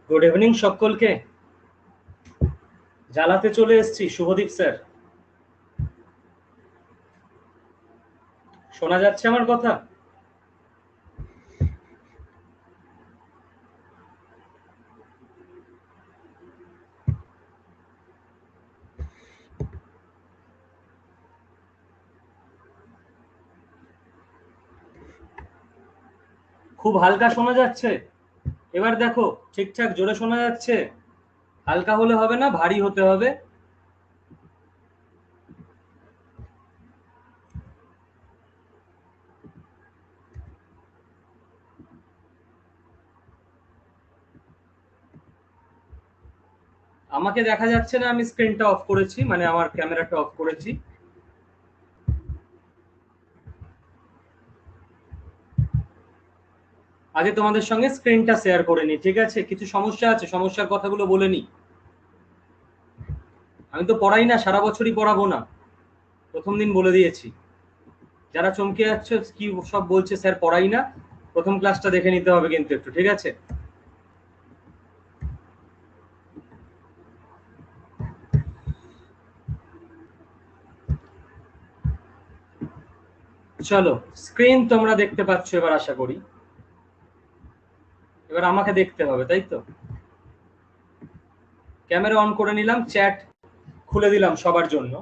Good evening সকলকে। জ্বালাতে চলে এসেছি। শুভদীপ স্যার, শোনা যাচ্ছে আমার কথা? খুব হালকা শোনা যাচ্ছে? এবার দেখো, ঠিকঠাক জোরে শোনা যাচ্ছে? হালকা হলে হবে না, ভারী হতে হবে। আমাকে দেখা যাচ্ছে না, আমি স্ক্রিনটা অফ করেছি, মানে আমার ক্যামেরাটা অফ করেছি। আগে তোমাদের সঙ্গে স্ক্রিনটা শেয়ার করে নি, ঠিক আছে? কিছু সমস্যা আছে, সমস্যার কথাগুলো বলে নি। আমি তো পড়াই না, সারা বছরই পড়াবো না, প্রথম দিন বলে দিয়েছি। যারা চমকে যাচ্ছে কি সব বলছে স্যার পড়াই না, প্রথম ক্লাসটা দেখে নিতে হবে কিন্তু একটু, ঠিক আছে? চলো, স্ক্রিন তোমরা দেখতে পাচ্ছ এবার, আশা করি। এবার আমাকে দেখতে হবে, তাই তো? ক্যামেরা অন করে নিলাম, চ্যাট খুলে দিলাম সবার জন্য।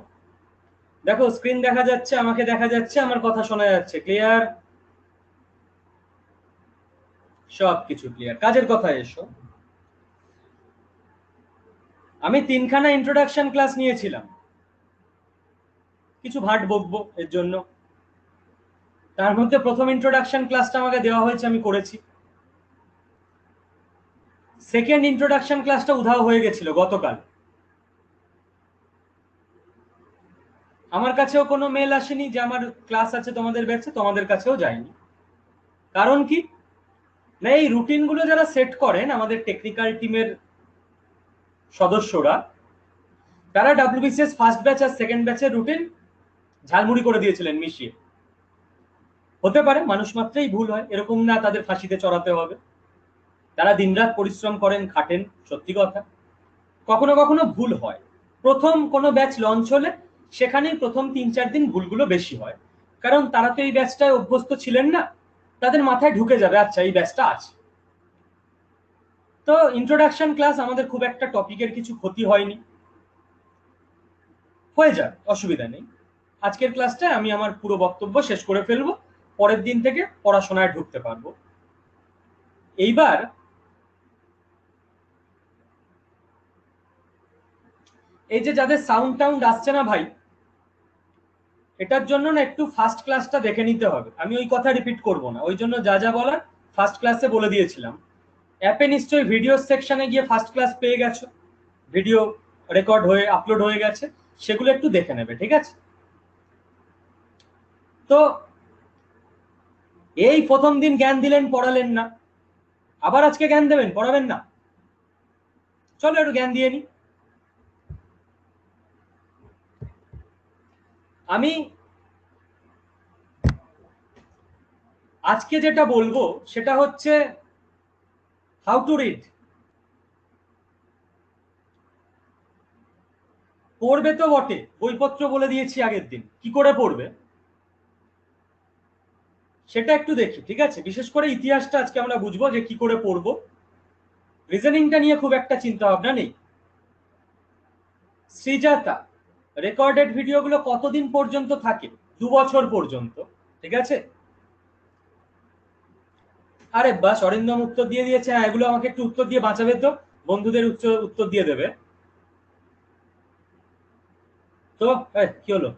দেখো, স্ক্রিন দেখা যাচ্ছে, আমাকে দেখা যাচ্ছে, আমার কথা শোনা যাচ্ছে, ক্লিয়ার? সব কিছু ক্লিয়ার। কাজের কথায় এসো। আমি 3খানা ইন্ট্রোডাকশন ক্লাস নিয়েছিলাম, কিছু ভাট বকবো এর জন্য। তার মধ্যে প্রথম ইন্ট্রোডাকশন ক্লাসটা আমাকে দেওয়া হয়েছে, আমি করেছি। সেকেন্ড ইন্ট্রোডাকশন ক্লাসটা উধাও হয়ে গেছিল গতকাল। আমার কাছেও কোনো মেল আসেনি যে আমার ক্লাস আছে তোমাদের ব্যাচে, তোমাদের কাছেও যায়নি। কারণ কি না, এই রুটিনগুলো যারা সেট করেন আমাদের টেকনিক্যাল টিমের সদস্যরা, তারা ডাব্লিউবিসিএস ফার্স্ট ব্যাচ আর সেকেন্ড ব্যাচের রুটিন ঝালমুড়ি করে দিয়েছিলেন মিশিয়ে। হতে পারে, মানুষ মাত্রেই ভুল হয়, এরকম না তাদের ফাঁসিতে চড়াতে হবে। তারা দিনরাত পরিশ্রম করেন, খাটেন, সত্যি কথা। কখনো কখনো ভুল হয়। প্রথম কোনো ব্যাচ লঞ্চ হলে সেখানেই প্রথম 3-4 দিন ভুলগুলো বেশি হয়, কারণ তারা তো এই ব্যাচটায় অভ্যস্ত ছিলেন না। তাদের মাথায় ঢুকে যাবে আচ্ছা এই ব্যাচটা আছে। তো ইন্ট্রোডাকশন ক্লাস আমাদের খুব একটা টপিকের কিছু ক্ষতি হয়নি, হয়ে যাবে, অসুবিধা নেই। আজকের ক্লাসটা আমি আমার পুরো বক্তব্য শেষ করে ফেলবো, পরের দিন থেকে পড়াশোনায় ঢুকতে পারবো। এইবার এই যে যাদের সাউন্ড টাউন্ড আসছে না ভাই, এটার জন্য না একটু ফার্স্ট ক্লাসটা দেখে নিতে হবে। আমি ওই কথা রিপিট করব না, ওই জন্য যা যা বলার ফার্স্ট ক্লাসে বলে দিয়েছিলাম। অ্যাপে নিশ্চয়ই ভিডিও সেকশনে গিয়ে ফার্স্ট ক্লাস পেয়ে গেছো, ভিডিও রেকর্ড হয়ে আপলোড হয়ে গেছে, সেগুলো একটু দেখে নেবে, ঠিক আছে? তো এই প্রথম দিন জ্ঞান দিলেন, পড়ালেন না, আবার আজকে জ্ঞান দেবেন, পড়াবেন না? চলো একটু জ্ঞান দিয়ে নি। আমি আজকে যেটা বলবো সেটা হচ্ছে হাউ টু রিড। পড়বে তো বটে, বইপত্র বলে দিয়েছি আগের দিন, কি করে পড়বে সেটা একটু দেখি, ঠিক আছে? বিশেষ করে ইতিহাসটা আজকে আমরা বুঝবো যে কি করে পড়বো। রিজনিংটা নিয়ে খুব একটা চিন্তা ভাবনা নেই। শ্রীজাতা রেকর্ডেড ভিডিওগুলো কতদিন পর্যন্ত থাকে? 2 বছর পর্যন্ত, ঠিক আছে? আরে বাস, অরিন্দম উত্তর দিয়ে দিয়েছে। হ্যাঁ, এগুলো আমাকে একটু উত্তর দিয়ে বাঁচাবে তো, বন্ধুদের উত্তর দিয়ে দেবে তো। কি হলো?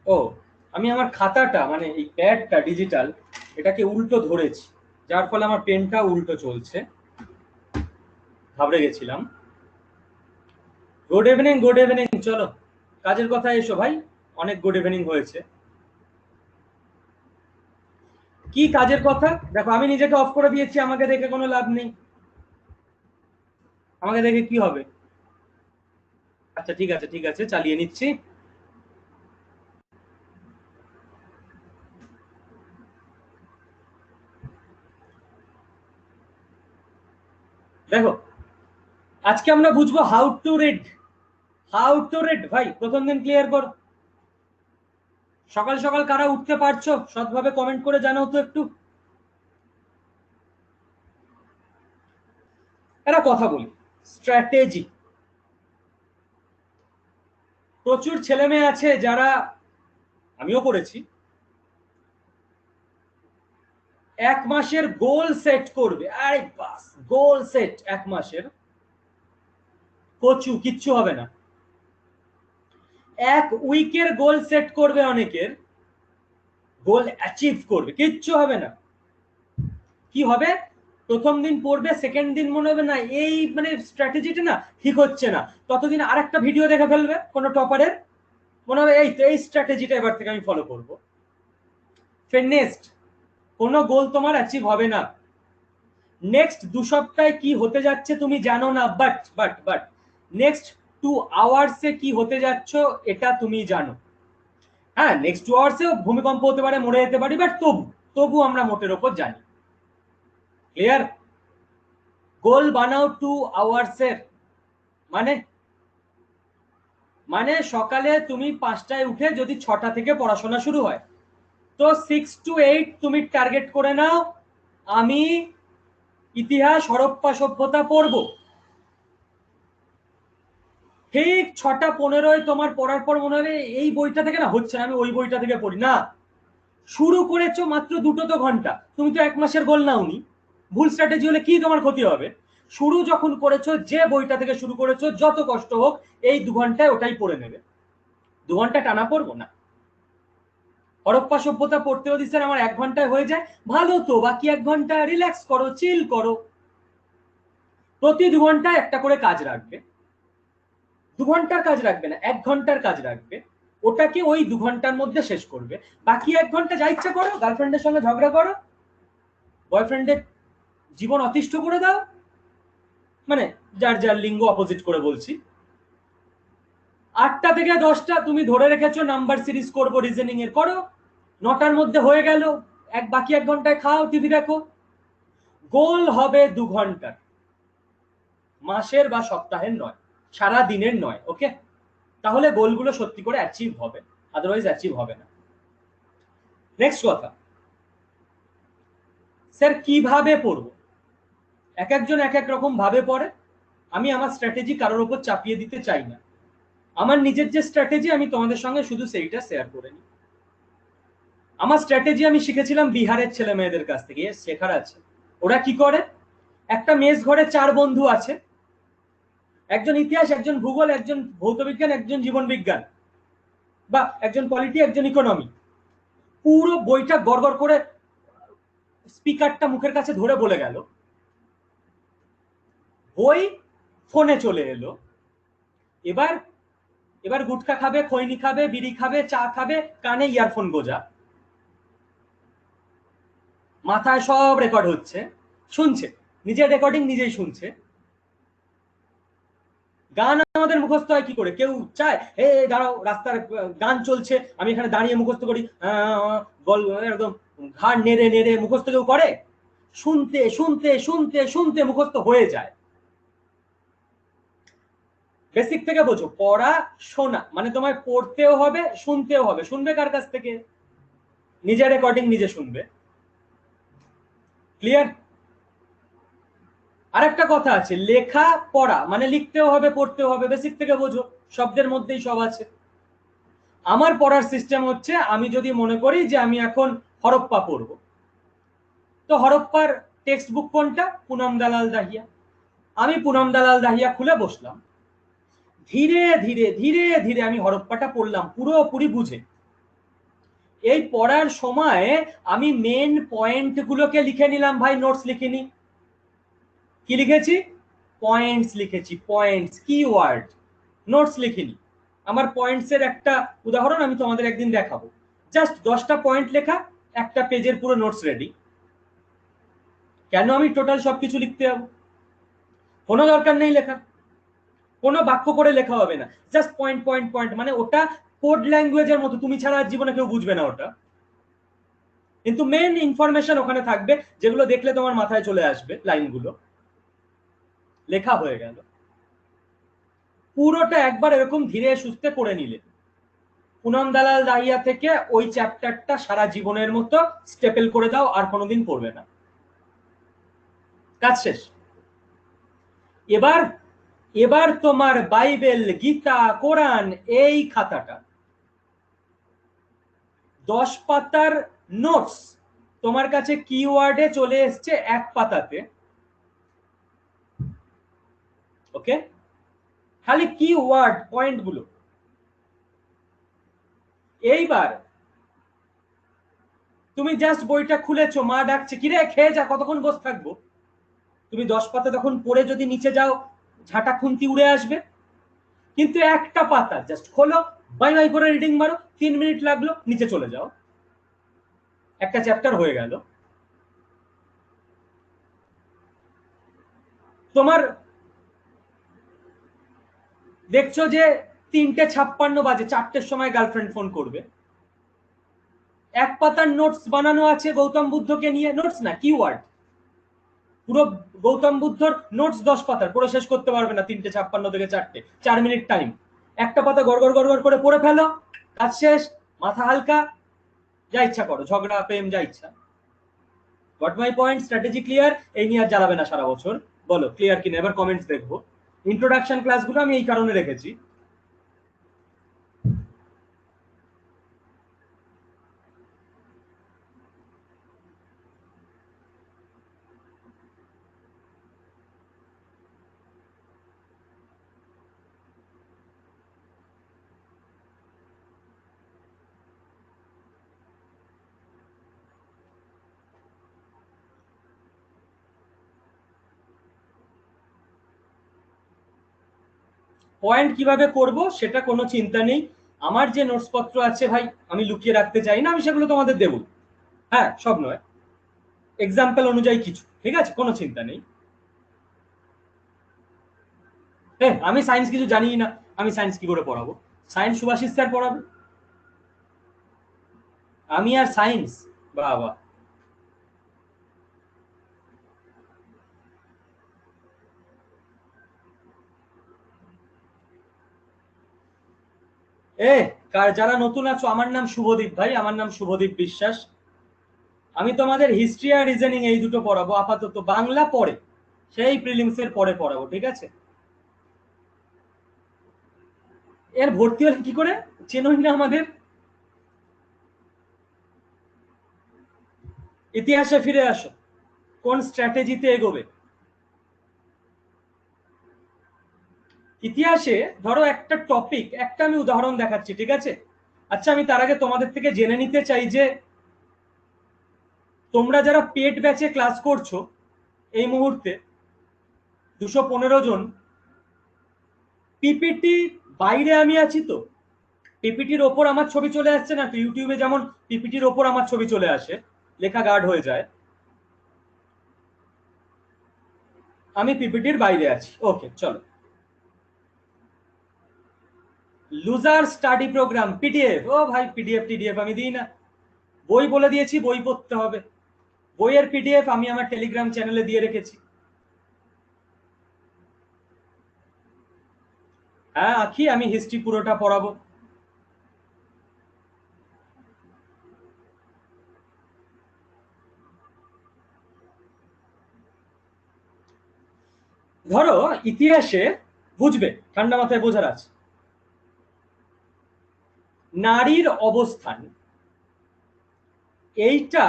ও, আমি আমার খাতাটা, মানে এই প্যাডটা ডিজিটাল, এটাকে উল্টো ধরেছি, যার ফলে আমার পেনটা উল্টো চলছে, ঘাবড়ে গেছিলাম। Good evening, good evening. চলো কাজের কথা এসো ভাই, অনেক গুড ইভিনিং হয়েছে। কি কাজের কথা? দেখো, আমি নিজেকে অফ করে দিয়েছি, আমাকে দেখে কোনো লাভ নেই। আমাকে দেখে কি হবে? আচ্ছা ঠিক আছে, ঠিক আছে, চালিয়ে নিচ্ছি। দেখো আজকে আমরা বুঝবো হাউ টু রিড। ভাই প্রথম দিন ক্লিয়ার কর। সকাল সকাল কারা উঠতে পারছো সৎভাবে কমেন্ট করে জানাও তো একটু। একটা কথা বলি, স্ট্র্যাটেজি। প্রচুর ছেলে মেয়ে আছে যারা, আমিও করেছি, 1 মাসের গোল সেট করবে। আরে বাস, গোল সেট 1 মাসের, কচু, কিচ্ছু হবে না। 1 উইকের গোল সেট করবে, অনেকের গোল অ্যাচিভ করবে, কিচ্ছু হবে না। কি হবে, প্রথম দিন পড়বে, সেকেন্ড দিন মনে হবে না এই মানে স্ট্র্যাটেজিটা না ঠিক হচ্ছে না, ততদিন আরেকটা ভিডিও দেখে ফেলবে কোনো টপারের, মনে হবে এই তো এই স্ট্র্যাটেজিটা এবার থেকে আমি ফলো করব। ফের নেক্সট কোনো গোল তোমার অ্যাচিভ হবে না। নেক্সট 2 সপ্তাহে কি হতে যাচ্ছে তুমি জানো না, বাট নেক্সট 2 আওয়ার্সে কি হতে যাচ্ছ এটা তুমি জানো। হ্যাঁ, নেক্সট 2 আওয়ার্সেও ভূমিকম্প হতে পারে, মরে যেতে পারি, বাট তবু আমরা মোটের ওপর জানি। ক্লিয়ার? গোল বানাও 2 আওয়ার্সের, মানে সকালে তুমি 5টায় উঠে যদি 6টা থেকে পড়াশোনা শুরু হয়, তো 6 to 8 তুমি টার্গেট করে নাও, আমি ইতিহাস হরপ্পা সভ্যতা পড়ব। ঠিক 6:15 তোমার পড়ার পর মনে হবে এই বইটা থেকে না হচ্ছে না, আমি ওই বইটা থেকে পড়ি না। শুরু করেছো মাত্র 2 তো ঘন্টা, তুমি তো 1 মাসের গোল নাওনি। ভুল স্ট্র্যাটেজি হলে কি তোমার ক্ষতি হবে? শুরু যখন করেছো, যে বইটা থেকে শুরু করেছো, যত কষ্ট হোক এই 2 ঘন্টায় ওটাই পড়ে নেবে। 2 ঘন্টা টানা পড়বো না। হরপ্পা সভ্যতা পড়তে যদি স্যার আমার 1 ঘন্টায় হয়ে যায়, ভালো তো, বাকি 1 ঘন্টা রিল্যাক্স করো, চিল করো। প্রতি 2 ঘন্টায় একটা করে কাজ রাখবে। 2 ঘন্টার কাজ রাখবে না, 1 ঘন্টার কাজ রাখবে, ওটাকে ওই 2 ঘন্টার মধ্যে শেষ করবে। বাকি 1 ঘন্টা যা ইচ্ছা করো, গার্লফ্রেন্ডের সঙ্গে ঝগড়া করো, বয়ফ্রেন্ডের জীবন অতিষ্ঠ করে দাও, মানে যার যার লিঙ্গ অপোজিট করে বলছি। 8টা থেকে 10টা তুমি ধরে রেখেছো নাম্বার সিরিজ করবো, রিজনিং এর করো, 9টার মধ্যে হয়ে গেল, বাকি 1 ঘন্টায় খাও, টিভি দেখো। গোল হবে 2 ঘন্টার, মাসের বা সপ্তাহের নয়, সারা দিনের নয়। ওকে, তাহলে গোলগুলো সত্যি করে অ্যাচিভ হবে, আদারওয়াইজ অ্যাচিভ হবে না। নেক্সট কথা, স্যার কিভাবে পড়ব? এক একজন এক এক রকম ভাবে পড়ে। আমি আমার স্ট্র্যাটেজি কারোর উপর চাপিয়ে দিতে চাই না। আমার নিজের যে স্ট্র্যাটেজি, আমি তোমাদের সঙ্গে শুধু সেইটা শেয়ার করে নিই। আমার স্ট্র্যাটেজি আমি শিখেছিলাম বিহারের ছেলে মেয়েদের কাছ থেকে, শেখার আছে। ওরা কি করে, একটা মেস ঘরে 4 বন্ধু আছে, একজন ইতিহাস, একজন ভূগোল, একজন ভৌতবিজ্ঞান, একজন জীবন বিজ্ঞান, বা একজন পলিটি, একজন ইকোনমি। পুরো বইটা গড়গড় করে স্পিকারটা মুখের কাছে ধরে বলে গেল, বই ফোনে চলে এলো। এবার গুটখা খাবে, খৈনি খাবে, বিড়ি খাবে, চা খাবে, কানে ইয়ারফোন গোজা, মাথায় সব রেকর্ড হচ্ছে, শুনছে, নিজের রেকর্ডিং নিজেই শুনছে। গান আমাদের মুখস্থ হয় কি করে? কেউ চায় হে দাঁড়াও, রাস্তার গান চলছে, আমি এখানে দাঁড়িয়ে মুখস্থ করি, একদম ঘাড় নেড়ে নেড়ে মুখস্থ কেউ করে? শুনতে শুনতে শুনতে শুনতে মুখস্থ হয়ে যায়। বেসিক থেকে বোঝো, পড়া শোনা মানে তোমায় পড়তেও হবে, শুনতেও হবে। শুনবে কার কাছ থেকে? নিজের রেকর্ডিং নিজে শুনবে। ক্লিয়ার? আরেকটা কথা আছে, লেখা পড়া মানে লিখতেও হবে, পড়তেও হবে। বেসিক থেকে বোঝো, শব্দের মধ্যেই সব আছে। আমার পড়ার সিস্টেম হচ্ছে, আমি যদি মনে করি যে আমি এখন হরপ্পা পড়বো, তো হরপ্পার টেক্সট বুক কোনটা? পুনম দালাল দাহিয়া। আমি পুনম দালাল দাহিয়া খুলে বসলাম, ধীরে ধীরে ধীরে ধীরে আমি হরপ্পাটা পড়লাম পুরোপুরি বুঝে। এই পড়ার সময় আমি মেন পয়েন্ট গুলোকে লিখে নিলাম ভাই, নোটস লিখিনি। কি লিখেছি? পয়েন্টস লিখেছি, পয়েন্টস, কিওয়ার্ড। নোটস লিখিনি। আমার পয়েন্টসের একটা উদাহরণ আমি তোমাদের একদিন দেখাবো। জাস্ট 10টা পয়েন্ট লেখা, একটা পেজের পুরো নোটস রেডি। কেন আমি টোটাল সবকিছু লিখতে যাবো? কোনো দরকার নেই লেখা, কোনো বাক্য করে লেখা হবে না, জাস্ট পয়েন্ট পয়েন্ট পয়েন্ট। মানে ওটা কোড ল্যাঙ্গুয়েজের মতো, তুমি ছাড়া জীবনে কেউ বুঝবে না ওটা, কিন্তু মেন ইনফরমেশন ওখানে থাকবে, যেগুলো দেখলে তোমার মাথায় চলে আসবে লাইনগুলো। লেখা হয়ে গেল। পুরোটা একবার এরকম ধীরে সুস্থে পড়ে নিলে পুনম দালাল দাহিয়া থেকে ওই চ্যাপ্টারটা সারা জীবনের মতো স্টেপল করে দাও, আর কোনোদিন পড়বে না, কাজ শেষ। এবার এবার তোমার বাইবেল, গীতা, কোরআন এই খাতাটা 10 পাতার নোটস তোমার কাছে কিওয়ার্ডে চলে এসছে 1 পাতাতে। ওকে, খালি কিওয়ার্ড পয়েন্ট গুলো। এইবার তুমি জাস্ট বইটা খুলেছো, মা ডাকছে কিরে খেয়ে যা, কতক্ষণ বসে থাকবো। তুমি 10 পাতা তখন পড়ে যদি নিচে যাও ঝাঁটা খুন্তি উড়ে আসবে। কিন্তু একটা পাতা জাস্ট খোলো, বাই বাই করে রিডিং মারো, 3 মিনিট লাগলো, নিচে চলে যাও, একটা চ্যাপ্টার হয়ে গেল। তোমার দেখছো যে 3:56 বাজে, 4টের সময় গার্লফ্রেন্ড ফোন করবে, 1 পাতার নোটস বানানো আছে গৌতম বুদ্ধকে নিয়ে, নোটস না কিওয়ার্ড, পুরো গৌতম বুদ্ধর নোটস 10 পাতার, পড়ে শেষ করতে পারবে না 3:56 থেকে 4টে, 4 মিনিট টাইম। একটা পাতা গড়গড় গড়গড় করে পড়ে ফেলো, কাজ শেষ, মাথা হালকা, যা ইচ্ছা করো, ঝগড়া প্রেম যা ইচ্ছা। What my point? Strategy clear? এই নিয়ে আর জ্বালাবে না সারা বছর। বলো ক্লিয়ার কিনা, এবার কমেন্টস দেখবো। ইন্ট্রোডাকশন ক্লাসগুলো আমি এই কারণে রেখেছি, পয়েন্ট কিভাবে করব সেটা কোনো চিন্তা নেই। আমার যে নোটস পত্র আছে ভাই, আমি লুকিয়ে রাখতে চাই না, আমি সেগুলো তোমাদের দেবো। হ্যাঁ, সব নয়, এক্সাম্পল অনুযায়ী কিছু, ঠিক আছে, কোনো চিন্তা নেই। হ্যাঁ, আমি সায়েন্স কিছু জানি না, আমি সায়েন্স কি করে পড়াবো? সায়েন্স সুভাষিস স্যার পড়াবে, আমি আর সায়েন্স, বাবা। যারা নতুন আছো, আমার নাম শুভদীপ ভাই, আমার নাম শুভদীপ বিশ্বাস। আমি তোমাদের হিস্ট্রি আর রিজনিং এই দুটো পড়াবো আপাতত, বাংলা পরে, সেই প্রিলিমস এর পরে পড়াবো, ঠিক আছে? এর ভর্তি হলে কি করে, চেনই না আমাদের। ইতিহাসে ফিরে আসো, কোন স্ট্র্যাটেজিতে এগোবে। ইতিহাসে ধরো একটা টপিক, একটা আমি উদাহরণ দেখাচ্ছি, ঠিক আছে? আচ্ছা, আমি তার আগে তোমাদের থেকে জেনে নিতে চাই যে তোমরা যারা পেড ব্যাচে ক্লাস করছো এই মুহূর্তে 215 জন, পিপিটি বাইরে আমি আছি তো, পিপিটির ওপর আমার ছবি চলে আসছে না? ইউটিউবে যেমন পিপিটির ওপর আমার ছবি চলে আসে, লেখা গার্ড হয়ে যায়, আমি পিপিটির বাইরে আছি। ওকে, চলো। লুজার স্টাডি প্রোগ্রাম পিডিএফ, ও ভাই পিডিএফ টিডিএফ আমি দিই না, বই বলে দিয়েছি, বই পড়তে হবে। বইয়ের পিডিএফ আমি আমার টেলিগ্রাম চ্যানেলে দিয়ে রেখেছি। হ্যাঁ আখি, আমি হিস্ট্রি পুরোটা পড়াবো। ধরো ইতিহাসে বুঝবে, ঠান্ডা মাথায় বোঝার আছে, নারীর অবস্থান এইটা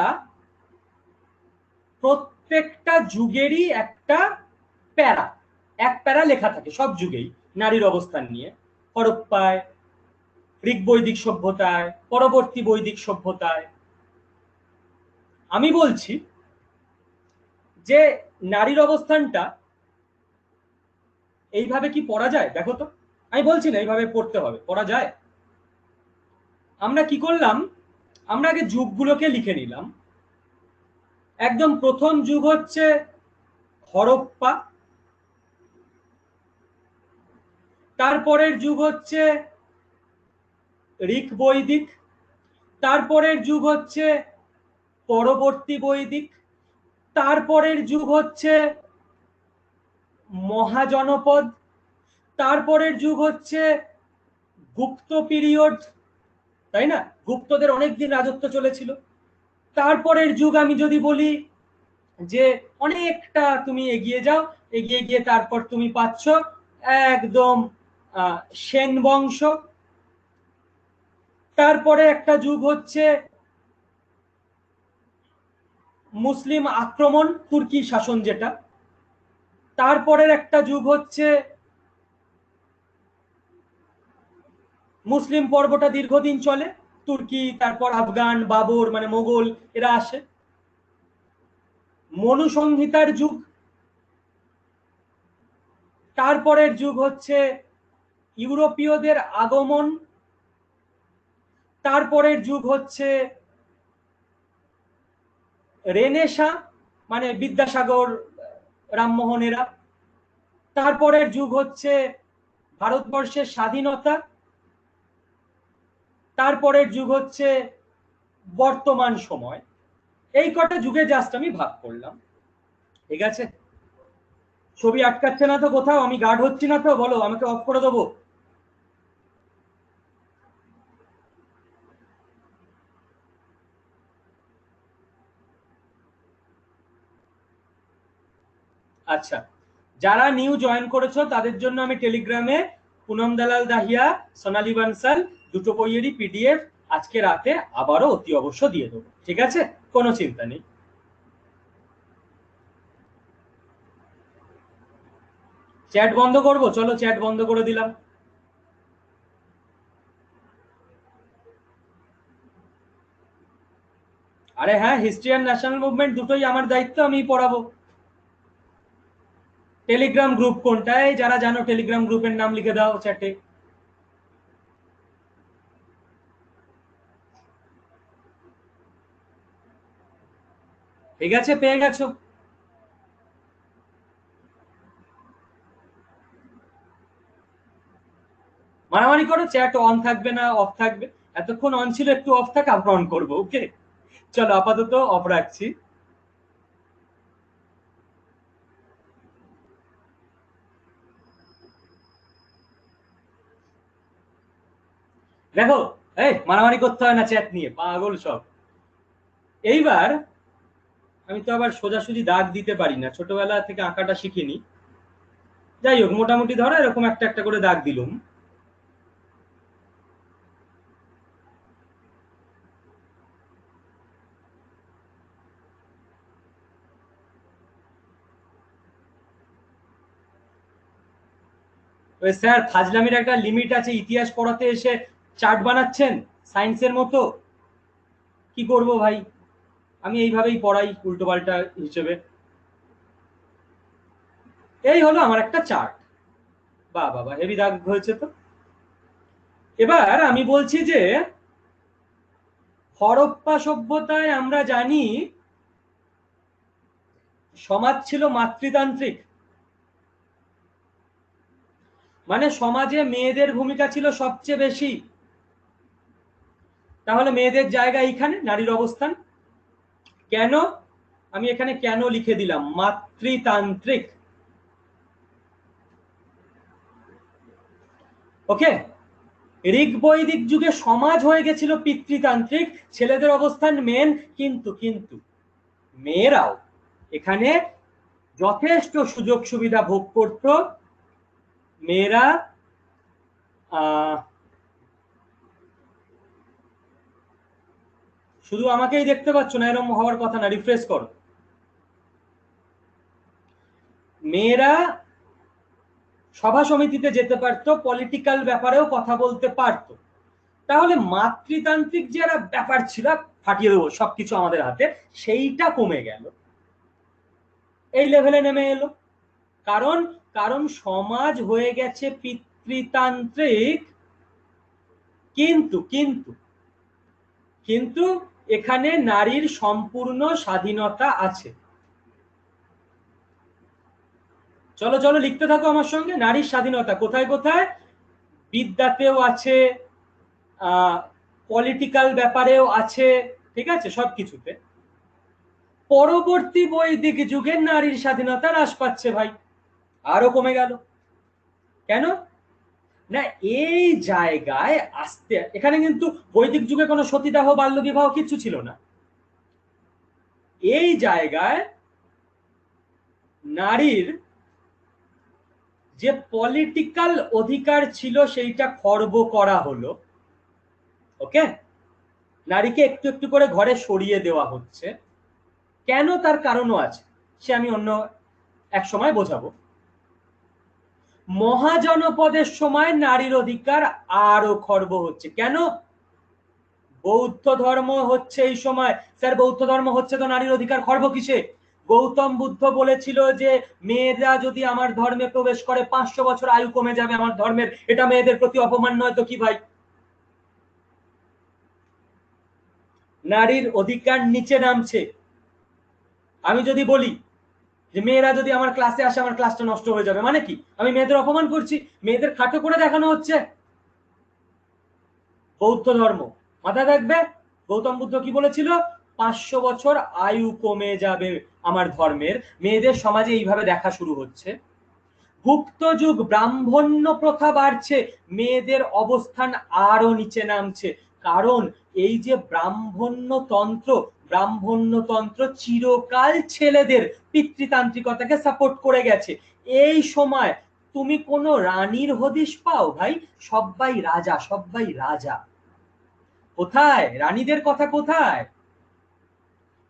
প্রত্যেকটা যুগেরই একটা প্যারা, এক প্যারা লেখা থাকে সব যুগেই নারীর অবস্থান নিয়ে। হরপ্পায়, গ্রিক বৈদিক সভ্যতায়, পরবর্তী বৈদিক সভ্যতায়। আমি বলছি যে নারীর অবস্থানটা এইভাবে কি পড়া যায় দেখো তো, আমি বলছি না এইভাবে পড়তে হবে, পড়া যায়। আমরা কি করলাম, আমরা আগে যুগগুলোকে লিখে নিলাম। একদম প্রথম যুগ হচ্ছে হরপ্পা, তারপরের যুগ হচ্ছে ঋক বৈদিক, তারপরের যুগ হচ্ছে পরবর্তী বৈদিক, তারপরের যুগ হচ্ছে মহাজনপদ, তারপরের যুগ হচ্ছে গুপ্ত পিরিয়ড, তাই না? গুপ্তদের অনেকদিন রাজত্ব চলেছিল। তারপরের যুগ আমি যদি বলি যে অনেকটা তুমি এগিয়ে যাও, এগিয়ে গিয়ে তারপর তুমি পাচ্ছ একদম সেন বংশ। তারপরে একটা যুগ হচ্ছে মুসলিম আক্রমণ, তুর্কি শাসন যেটা। তারপরের একটা যুগ হচ্ছে মুসলিম পর্বটা দীর্ঘদিন চলে, তুর্কি, তারপর আফগান, বাবর মানে মোগল এরা আসে। মনু সংহিতার যুগ। তারপরের যুগ হচ্ছে ইউরোপীয়দের আগমন। তারপরের যুগ হচ্ছে রেনেসা, মানে বিদ্যাসাগর, রামমোহনেরা। তারপরের যুগ হচ্ছে ভারতবর্ষের স্বাধীনতা। তারপরের যুগ হচ্ছে বর্তমান সময়। এই কটা যুগে জাস্ট আমি ভাগ করলাম, ঠিক আছে? ছবি আটকাচ্ছে না তো কোথাও? আমি গার্ড হচ্ছি না তো? বলো, আমাকে অফ করে দেবো? আচ্ছা, যারা নিউ জয়েন করেছো তাদের জন্য আমি টেলিগ্রামে পুনম দালাল দাহিয়া, সোনালী বানসাল দুটো বইয়েরই পিডিএফ আজকে রাতে আবারও অতি অবশ্য দিয়ে দেবো, ঠিক আছে? কোনো চিন্তা নেই। চ্যাট বন্ধ করবো? চলো চ্যাট বন্ধ করে দিলাম। আরে হ্যাঁ, হিস্ট্রি আর ন্যাশনাল মুভমেন্ট দুটোই আমার দায়িত্ব, আমি পড়াবো। টেলিগ্রাম গ্রুপ কোনটায়? যারা জানো টেলিগ্রাম গ্রুপের নাম লিখে দাও চ্যাটে। ঠিক আছে, পেয়ে গেছো? মারামারি করো, চ্যাট অন থাকবে না অফ থাকবে? এতক্ষণ অন ছিল, একটু অফ থাক, আবার অন করবো, ওকে? চলো আপাতত অফ রাখছি। দেখো, এই মারামারি করতে হয় না চ্যাট নিয়ে, পাগল সব। এইবার আমি তো আবার সোজাসুজি দাগ দিতে পারি না, ছোটবেলা থেকে আঁকাটা শিখিনি। যাই হোক, মোটামুটি ধরো এরকম একটা একটা করে দাগ দিলুম। ওই স্যার, ফাজলামির একটা লিমিট আছে, ইতিহাস পড়াতে এসে চার্ট বানাচ্ছেন সায়েন্সের মতো। কি করব ভাই, আমি এইভাবেই পড়াই উল্টো পাল্টা হিসেবে। এই হলো আমার একটা চার্ট। বাহ বাবা, হেভি দাগ হয়েছে তো। এবার আমি বলছি যে হরপ্পা সভ্যতায় আমরা জানি সমাজ ছিল মাতৃতান্ত্রিক, মানে সমাজে মেয়েদের ভূমিকা ছিল সবচেয়ে বেশি। তাহলে মেয়েদের জায়গা এইখানে, নারীর অবস্থান কেন? আমি এখানে কেন লিখে দিলাম, মাতৃতান্ত্রিক। ওকে, ঋগ বৈদিক যুগে সমাজ হয়ে গেছিল পিতৃতান্ত্রিক, ছেলেদের অবস্থান মেন। কিন্তু কিন্তু মেয়েরাও এখানে যথেষ্ট সুযোগ সুবিধা ভোগ করত। মেয়েরা শুধু আমাকেই দেখতে পাচ্ছ না, এরকম হওয়ার কথা না, রিফ্রেশ করো। মেয়েরা সভা সমিতিতে যেতে পারতো, পলিটিক্যাল ব্যাপারেও কথা বলতে পারতো। তাহলে মাতৃতান্ত্রিক যে একটা ব্যাপার ছিল, ফাটিয়ে দেবো সবকিছু আমাদের হাতে, সেইটা কমে গেল, এই লেভেলে নেমে এলো। কারণ কারণ সমাজ হয়ে গেছে পিতৃতান্ত্রিক। কিন্তু কিন্তু কিন্তু এখানে নারীর সম্পূর্ণ স্বাধীনতা আছে। চলো চলো লিখতে থাকো আমার সঙ্গে, নারীর স্বাধীনতা কোথায় কোথায়? বিদ্যাতেও আছে, পলিটিক্যাল ব্যাপারেও আছে, ঠিক আছে, সবকিছুতে। পরবর্তী বৈদিক যুগের নারীর স্বাধীনতা হ্রাস পাচ্ছে ভাই। আরো কমে গেল। কেন না, এই জায়গায় আসতে, এখানে কিন্তু বৈদিক যুগে কোনো সতীদাহ বাল্য বিবাহ কিছু ছিল না। এই জায়গায় নারীর যে পলিটিক্যাল অধিকার ছিল সেইটা খর্ব করা হলো। ওকে, নারীকে একটু একটু করে ঘরে সরিয়ে দেওয়া হচ্ছে। কেন, তার কারণও আছে, সে আমি অন্য এক সময় বোঝাবো। মহাজনপদের সময় নারীর অধিকার আরো খর্ব হচ্ছে। কেন? বৌদ্ধ ধর্ম হচ্ছে এই সময়। স্যার বৌদ্ধ ধর্ম হচ্ছে তো নারীর অধিকার খর্ব কিসে? গৌতম বুদ্ধ বলেছিল যে মেয়েরা যদি আমার ধর্মে প্রবেশ করে 500 বছর আয়ু কমে যাবে আমার ধর্মের, এটা মেয়েদের প্রতি অপমান নয় তো কি ভাই? নারীর অধিকার নিচে নামছে। আমি যদি বলি যে মেয়েরা যদি আমার ক্লাসে আসে আমার ক্লাসটা নষ্ট হয়ে যাবে, মানে কি? আমি মেয়েদের অপমান করছি, মেয়েদের খাটো করে দেখানো হচ্ছে। বৌদ্ধ ধর্ম মাথায় থাকবে, গৌতম বুদ্ধ কি বলেছিল? 500 বছর আয়ু কমে যাবে আমার ধর্মের। মেয়েদের সমাজে এইভাবে দেখা শুরু হচ্ছে। গুপ্ত যুগ, ব্রাহ্মণ্য প্রথা বাড়ছে, মেয়েদের অবস্থান আরো নিচে নামছে। কারণ এই যে ব্রাহ্মণ্যতন্ত্র চিরকাল ছেলেদের পিতৃতান্ত্রিকতাকে সাপোর্ট করে গেছে। এই সময় তুমি কোনো রানীর হদিশ পাও ভাই? সবাই রাজা, সবাই রাজা। কোথায় রানীদের কথা? কোথায়?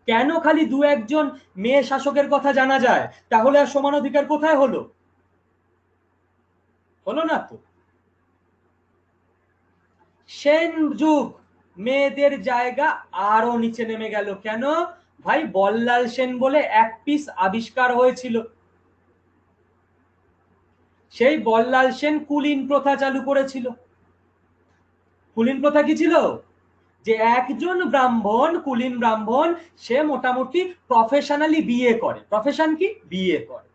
কেন খালি দু একজন মেয়ে শাসকের কথা জানা যায়? তাহলে আর সমান অধিকার কোথায় হলো? হলো না তো। সেন যুগ, মেয়েদের জায়গা আরো নিচে নেমে গেল। কেন ভাই? বল্লাল সেন বলে এক পিস আবিষ্কার হয়েছিল। সেই বল্লাল সেন কুলীন প্রথা চালু করেছিল। কুলীন প্রথা কি ছিল? যে একজন ব্রাহ্মণ, কুলীন ব্রাহ্মণ, সে মোটামুটি প্রফেশনালি বিয়ে করে। প্রফেশন কি? বিয়ে করে।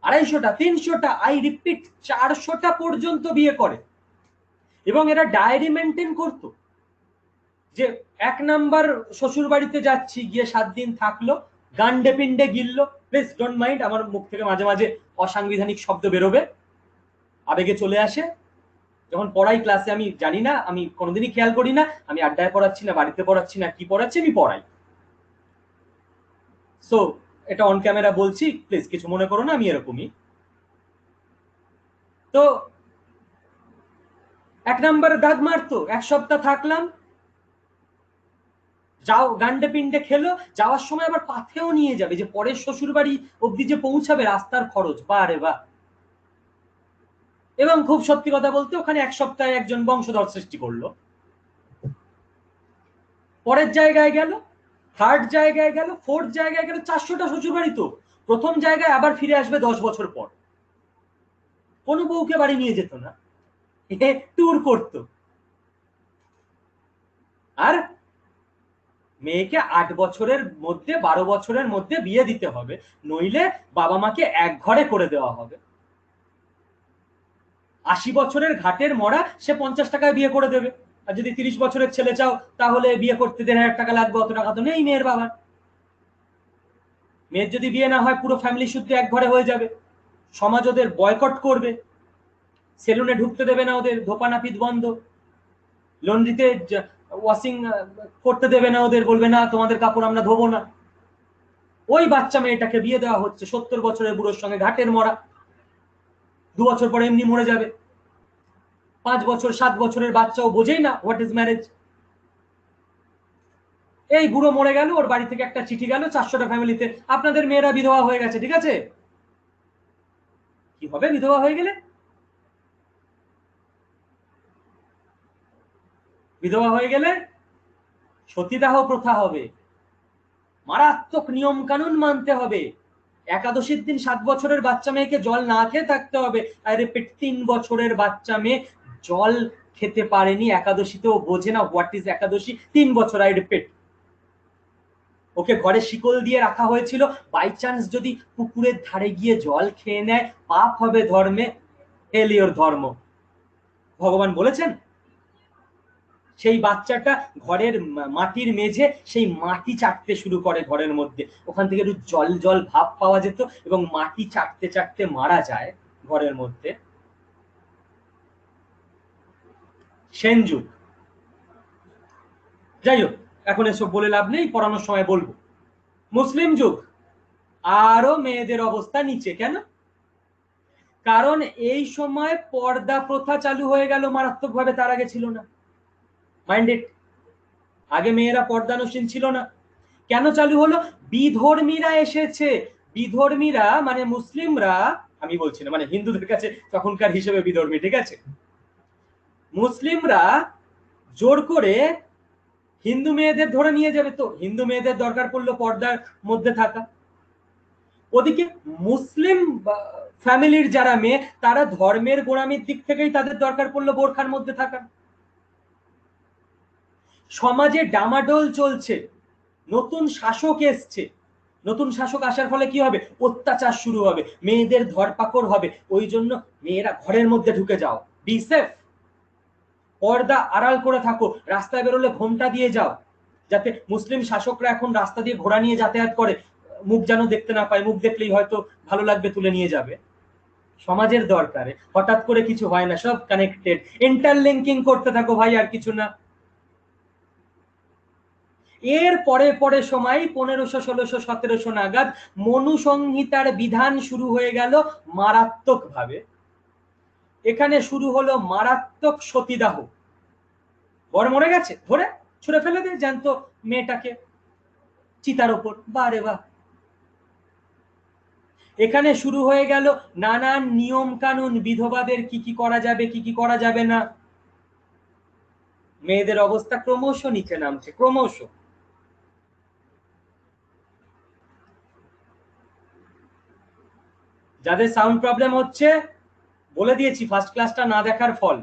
250টা, 300টা, আই রিপিট 400টা পর্যন্ত বিয়ে করে। এবং এরা ডায়েরি মেনটেন করতো যে 1 নাম্বার শ্বশুর বাড়িতে যাচ্ছি, গিয়ে 7 দিন থাকলো, গান্ডে পিন্ডে গিললো। প্লিজ ডোন্ট মাইন্ড, আমার মুখ থেকে মাঝে মাঝে অসাংবিধানিক শব্দ বেরোবে, আবেগে চলে আসে। যখন পড়াই ক্লাসে আমি জানি না, আমি কোনোদিনই খেয়াল করি না আমি আড্ডায় পড়াচ্ছি না বাড়িতে পড়াচ্ছি না কি পড়াচ্ছি, আমি পড়াই। সো এটা অন ক্যামেরা বলছি, প্লিজ কিছু মনে করো না, আমি এরকমই। তো 1 নাম্বার দাগ মারতো, 1 সপ্তাহ থাকলাম, যাও গান্ডে পিন্ডে খেলো, যাওয়ার সময় আবার পাথেও নিয়ে যাবে, যে পরের শ্বশুর বাড়ি অব্দি যে পৌঁছাবে রাস্তার খরচ, বা রে বা। এবং খুব সত্যি কথা বলতে ওখানে 1 সপ্তাহে একজন বংশধর সৃষ্টি করলো। পরের জায়গায় গেল, থার্ড জায়গায় গেল, ফোর্থ জায়গায় গেল, 400টা শ্বশুর বাড়ি। তো প্রথম জায়গায় আবার ফিরে আসবে 10 বছর পর। কোনো বউকে বাড়ি নিয়ে যেত না, ট্যুর করতো। আর মেয়েকে 8 বছরের মধ্যে, 12 বছরের মধ্যে বিয়ে দিতে হবে, নইলে বাবা মাকে এক ঘরে করে দেওয়া হবে। 80 বছরের ঘাটের মরা সে 50 টাকায় বিয়ে করে দেবে। আর যদি 30 বছরের ছেলে চাও তাহলে বিয়ে করতে 1,500 টাকা লাগবে, অত টাকা তো নেই মেয়ের বাবার। মেয়ের যদি বিয়ে না হয় পুরো ফ্যামিলি সূত্রে এক ঘরে হয়ে যাবে, সমাজ ওদের বয়কট করবে, সেলুনে ঢুকতে দেবে না, ওদের ধোপা নাপিত বন্ধ, লন্ড্রিতে ওয়াশিং করতে দেবে না ওদের, বলবে না তোমাদের কাপড় আমরা ধোবো না। ওই বাচ্চা মেয়েটাকে বিয়ে দেওয়া হচ্ছে 70 বছরের বুড়োর সঙ্গে, ঘাটের মরা, 2 বছর পরে এমনি মরে যাবে। 5 বছর 7 বছরের বাচ্চাও বোঝেই না হোয়াট ইজ ম্যারেজ। এই বুড়ো মরে গেল, ওর বাড়ি থেকে একটা চিঠি গেল 400টা ফ্যামিলিতে, আপনাদের মেয়েরা বিধবা হয়ে গেছে। ঠিক আছে, কি হবে বিধবা হয়ে গেলে? বিধবা হয়ে গেলে সতীদাহ প্রথা হবে, মারাত্মক নিয়ম কানুন মানতে হবে। একাদশীর দিন 7 বছরের বাচ্চা মেয়েকে জল না খেয়ে থাকতে হবে। আরে 3 বছরের বাচ্চা মেয়ে জল খেতে পারেনি একাদশীতেও, বোঝে না হোয়াট ইজ একাদশী। 3 বছর, আই রিপিট। ওকে ঘরে শিকল দিয়ে রাখা হয়েছিল, বাই চান্স যদি পুকুরের ধারে গিয়ে জল খেয়ে নেয় পাপ হবে ধর্মে। হেলিওর ধর্ম ভগবান বলেছেন? সেই বাচ্চাটা ঘরের মাটির মেঝে সেই মাটি চাটতে শুরু করে ঘরের মধ্যে, ওখান থেকে একটু জল জল ভাব পাওয়া যেত এবং মাটি চাটতে চাটতে মারা যায় ঘরের মধ্যে। সেন যুগ। যাই হোক, এখন এসব বলে লাভ নেই, পড়ানোর সময় বলবো। মুসলিম যুগ, আরো মেয়েদের অবস্থা নিচে। কেন? কারণ এই সময় পর্দা প্রথা চালু হয়ে গেল মারাত্মকভাবে, তার আগে ছিল না। মাইন্ডেড, আগে মেয়েরা পর্দানসীন ছিল না। কেন চালু হলো? বিধর্মীরা এসেছে। বিধর্মীরা মানে মুসলিমরা, আমি বলছি না, মানে হিন্দুদের কাছে তখনকার হিসেবে বিধর্মী, ঠিক আছে? মুসলিমরা জোর করে হিন্দু মেয়েদের ধরে নিয়ে যাবে, তো হিন্দু মেয়েদের দরকার পড়লো পর্দার মধ্যে থাকা। ওদিকে মুসলিম ফ্যামিলির যারা মেয়ে, তারা ধর্মের গোড়ামির দিক থেকেই তাদের দরকার পড়লো বোরখার মধ্যে থাকা। সমাজে ডামাডোল চলছে, নতুন শাসক এসছে, নতুন শাসক আসার ফলে কি হবে? অত্যাচার শুরু হবে, মেয়েদের ধরপাকড় হবে। ওই জন্য মেয়েরা ঘরের মধ্যে ঢুকে যাও, বি সেফ, পর্দা আড়াল করে থাকো, রাস্তায় বেরোলে ঘোমটা দিয়ে যাও, যাতে মুসলিম শাসকরা এখন রাস্তা দিয়ে ঘোড়া নিয়ে যাতায়াত করে, মুখ যেন দেখতে না পায়, মুখ দেখলেই হয়তো ভালো লাগবে তুলে নিয়ে যাবে। সমাজের দরকারে হঠাৎ করে কিছু হয় না, সব কানেক্টেড, ইন্টারলিঙ্কিং করতে থাকো ভাই, আর কিছু না। এর পরে পরে সময় 1500, 1600, 1700 নাগাদ মনু সংহিতার বিধান শুরু হয়ে গেল মারাত্মক ভাবে। এখানে শুরু হলো মারাত্মক সতীদাহ। বর মরে গেছে, ধরে ছুঁড়ে ফেলে দে জ্যান্ত মেয়েটাকে চিতার ওপর, বারে বাহ। এখানে শুরু হয়ে গেল নানান নিয়ম কানুন, বিধবাদের কি কি করা যাবে, কি কি করা যাবে না। মেয়েদের অবস্থা ক্রমশ নিচে নামছে, ক্রমশ। যাদের সাউন্ড প্রবলেম হচ্ছে, বলে দিয়েছি ফার্স্ট ক্লাসটা না দেখার ফল,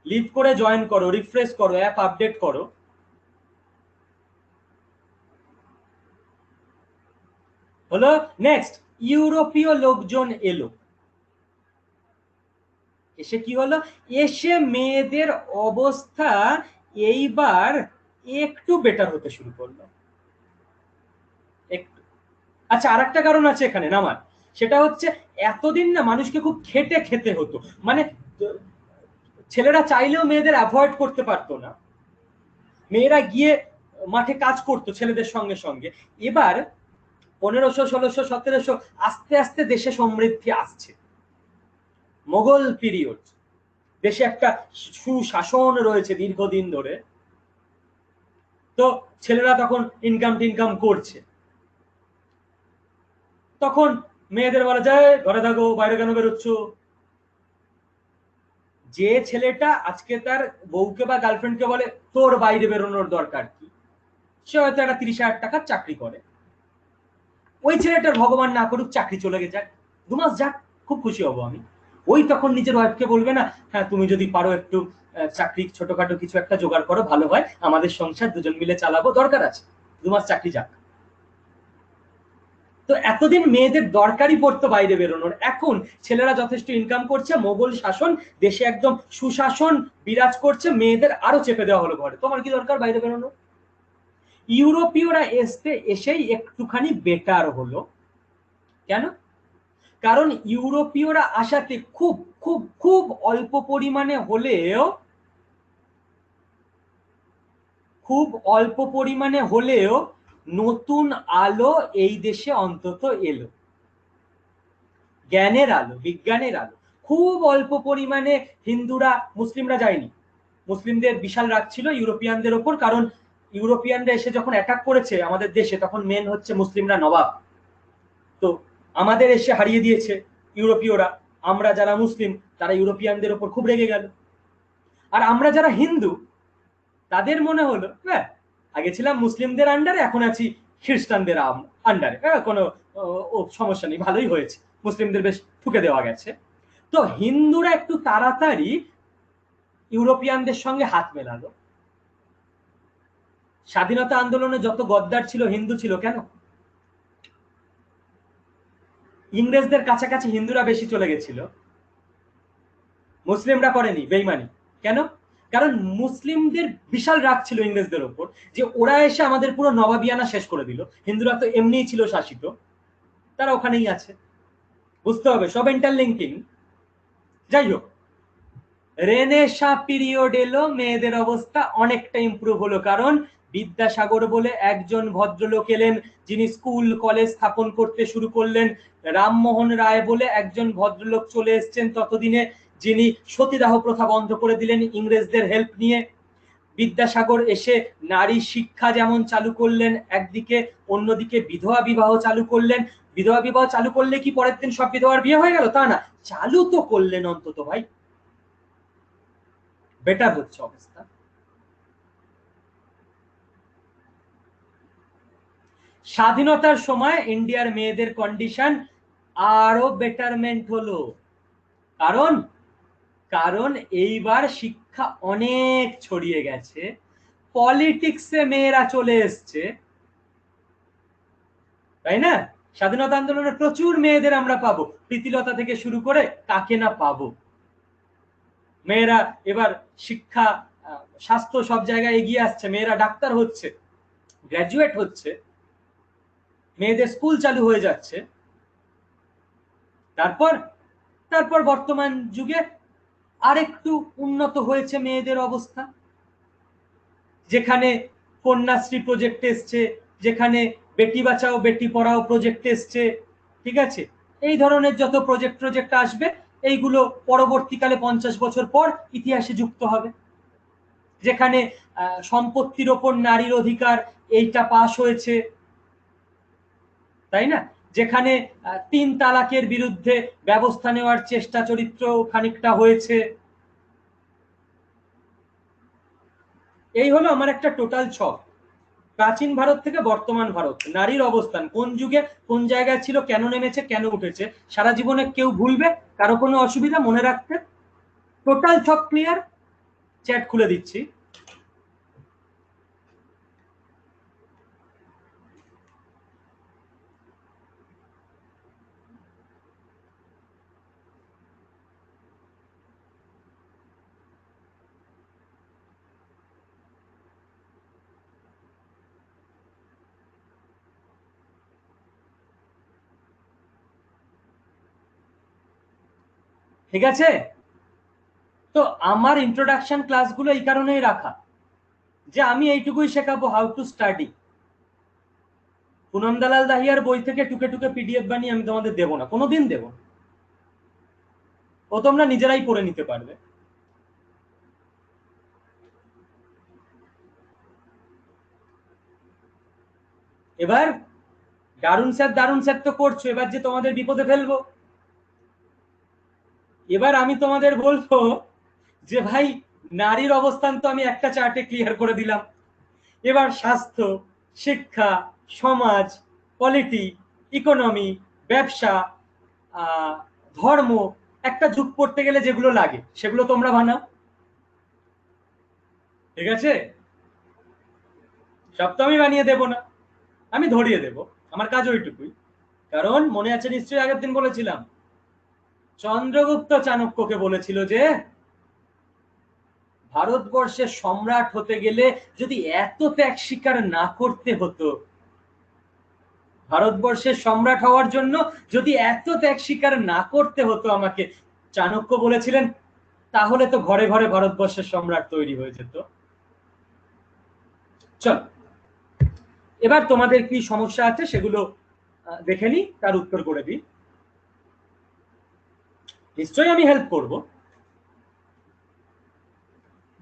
লিভ করে জয়েন করো, রিফ্রেশ করো, অ্যাপ আপডেট করো। হলো নেক্সট, ইউরোপীয় লোকজন এলো। এসে কি হলো? এসে মেয়েদের অবস্থা এইবার একটু বেটার হতে শুরু করলো, একটু। আচ্ছা, আর একটা কারণ আছে এখানে নামার, সেটা হচ্ছে এতদিন না মানুষকে খুব খেটে খেতে হতো, মানে ছেলেরা চাইলেও মেয়েদের অ্যাভয়েড করতে পারতো না, মেয়েরা গিয়ে মাঠে কাজ করতো ছেলেদের সঙ্গে সঙ্গে। এবার 1500, 1600, 1700 আস্তে আস্তে দেশে সমৃদ্ধি আসছে, মোগল পিরিয়ড, দেশে একটা সুশাসন রয়েছে দীর্ঘদিন ধরে, তো ছেলেরা তখন ইনকাম টিনকাম করছে। তখন মেয়েদের বলা যায় ঘরে থাকো, বাইরে কেন বেরোচ্ছ? যে ছেলেটা আজকে তার বউকে বা গার্লফ্রেন্ডকে বলে তোর বাইরে বেরোনোর দরকার কি, সে হয়তো একটা 30,000 টাকার চাকরি করে, ওই ছেলেটার ভগবান না করুক চাকরি চলে গেছে, যাক 2 মাস যাক, খুব খুশি হব আমি। ওই তখন নিজের ওয়াইফকে বলবে না, হ্যাঁ তুমি যদি পারো একটু চাকরি ছোটখাটো কিছু একটা জোগাড় করো, ভালো হয়, আমাদের সংসার দুজন মিলে চালাবো, দরকার আছে 2 মাস চাকরি যাক। তো এতদিন মেয়েদের দরকারই পড়তো বাইরে বেরোনোর, এখন ছেলেরা যথেষ্ট ইনকাম করছে, মোগল শাসন, দেশে একদম সুশাসন বিরাজ করছে, মেয়েদের আরো চেপে দেওয়া হলো ঘরে, তোমার কি দরকার বাইরে বেরোনো? ইউরোপীয়রা এসেই একটুখানি বেটার হলো। কেন? কারণ ইউরোপীয়রা আসাতে খুব খুব খুব অল্প পরিমাণে হলেও, খুব অল্প পরিমাণে হলেও নতুন আলো এই দেশে অন্তত এলো, জ্ঞানের আলো, বিজ্ঞানের আলো। খুব অল্প পরিমাণে হিন্দুরা, মুসলিমরা যায়নি, মুসলিমদের বিশাল রাগ ছিল ইউরোপিয়ানদের ওপর, কারণ ইউরোপিয়ানরা এসে যখন অ্যাটাক করেছে আমাদের দেশে, তখন মেন হচ্ছে মুসলিমরা নবাব, তো আমাদের এসে হারিয়ে দিয়েছে ইউরোপীয়রা, আমরা যারা মুসলিম তারা ইউরোপিয়ানদের ওপর খুব রেগে গেল। আর আমরা যারা হিন্দু, তাদের মনে হলো হ্যাঁ আগে ছিলাম মুসলিমদের আন্ডারে, এখন আছি খ্রিস্টানদের আন্ডারে, কোনো সমস্যা নেই, ভালোই হয়েছে, মুসলিমদের বেশ ঠুকে দেওয়া গেছে। তো হিন্দুরা একটু তাড়াতাড়ি ইউরোপিয়ানদের সঙ্গে হাত মেলালো। স্বাধীনতা আন্দোলনে যত গদ্দার ছিল হিন্দু ছিল, কেন? ইংরেজদের কাছাকাছি হিন্দুরা বেশি চলে গেছিল, মুসলিমরা করেনি বেইমানি, কেন? কারণ মুসলিমদের বিশাল রাগ ছিল ইংরেজদের ওপর যে ওরা এসে আমাদের পুরো নবাবিয়ানা শেষ করে দিল, হিন্দুরা তো এমনিই ছিল শাসিত, তারা ওখানেই আছে। বুঝতে হবে সব ইন্টারলিঙ্কিং। যাই হোক, রেনেসাঁ পিরিয়ড এলো, মেয়েদের অবস্থা অনেকটা ইমপ্রুভ হলো, কারণ বিদ্যাসাগর বলে একজন ভদ্রলোক এলেন যিনি স্কুল কলেজ স্থাপন করতে শুরু করলেন। রামমোহন রায় বলে একজন ভদ্রলোক চলে এসছেন ততদিনে, যিনি সতীদাহ প্রথা বন্ধ করে দিলেন ইংরেজদের হেল্প নিয়ে। বিদ্যাসাগর এসে নারী শিক্ষা যেমন চালু করলেন একদিকে, অন্যদিকে বিধবা বিবাহ চালু করলেন। বিধবা বিবাহ চালু করলে কি পরের দিন সব বিধবার বিয়ে হয়ে গেল? তা না, চালু তো করলেন, অন্তত ভাই বেটার হচ্ছে অবস্থা। স্বাধীনতার সময় ইন্ডিয়ার মেয়েদের কন্ডিশন আরো বেটারমেন্ট হলো, কারণ কারণ এইবার শিক্ষা অনেক ছড়িয়ে গেছে, পলিটিক্সে মেয়েরা চলে এসছে, তাই না? স্বাধীনতা আন্দোলনে প্রচুর মেয়েদের আমরা পাবো, প্রীতিলতা থেকে শুরু করে কাকে না পাবো। মেয়েরা এবার শিক্ষা স্বাস্থ্য সব জায়গায় এগিয়ে আসছে, মেয়েরা ডাক্তার হচ্ছে, গ্র্যাজুয়েট হচ্ছে, মেয়েদের স্কুল চালু হয়ে যাচ্ছে। তারপর তারপর বর্তমান যুগে আরেকটু উন্নত হয়েছে মেয়েদের অবস্থা, যেখানে কন্যাশ্রী প্রজেক্ট এসছে, যেখানে বেটি বাঁচাও বেটি পড়াও প্রজেক্ট এসছে, ঠিক আছে? এই ধরনের যত প্রজেক্ট আসবে, এইগুলো পরবর্তীকালে 50 বছর পর ইতিহাসে যুক্ত হবে। যেখানে সম্পত্তির ওপর নারীর অধিকার, এইটা পাশ হয়েছে, তাই না? যেখানে 3 তালাকের বিরুদ্ধে ব্যবস্থা নেওয়ার চেষ্টা চরিত্র খানিকটা হয়েছে। এই হলো আমার একটা টোটাল ছক, প্রাচীন ভারত থেকে বর্তমান ভারত, নারীর অবস্থান কোন যুগে কোন জায়গায় ছিল, কেন নেমেছে, কেন উঠেছে, সারা জীবনে কেউ ভুলবে? কারো কোনো অসুবিধা মনে রাখতে? টোটাল ছক ক্লিয়ার? চ্যাট খুলে দিচ্ছি। ঠিক আছে? তো আমার ইন্ট্রোডাকশন ক্লাসগুলো এই কারণেই রাখা যে আমি এইটুকুই শেখাবো, হাউ টু স্টাডি। পুনম দালাল দাহিয়ার বই থেকে টুকে টুকে পিডিএফ বানিয়ে আমি তোমাদের দেবো না, কোনোদিন দেবো না। ও তোমরা নিজেরাই পড়ে নিতে পারবে। এবার দারুণ স্যার তো করছো, এবার যে তোমাদের বিপদে ফেলবো। এবার আমি তোমাদের বলবো যে ভাই, নারীর অবস্থান তো আমি একটা চার্টে ক্লিয়ার করে দিলাম, এবার স্বাস্থ্য, শিক্ষা, সমাজ, পলিটি, ইকোনমি, ব্যবসা, ধর্ম, একটা যুগ পড়তে গেলে যেগুলো লাগে সেগুলো তোমরা বানাও। ঠিক আছে? সব তো আমি বানিয়ে দেব না, আমি ধরিয়ে দেব, আমার কাজ ওইটুকুই। কারণ মনে আছে নিশ্চয়ই আগের দিন বলেছিলাম, চন্দ্রগুপ্ত চাণক্যকে বলেছিল যে ভারতবর্ষের সম্রাট হতে গেলে যদি এত ত্যাগ স্বীকার না করতে হতো, ভারতবর্ষের সম্রাট হওয়ার জন্য যদি এত ত্যাগ স্বীকার না করতে হতো আমাকে, চাণক্য বলেছিলেন, তাহলে তো ঘরে ঘরে ভারতবর্ষের সম্রাট তৈরি হয়ে যেত। চল, এবার তোমাদের কি সমস্যা আছে সেগুলো দেখে নি, তার উত্তর করে দিই। নিশ্চয়ই আমি হেল্প করব।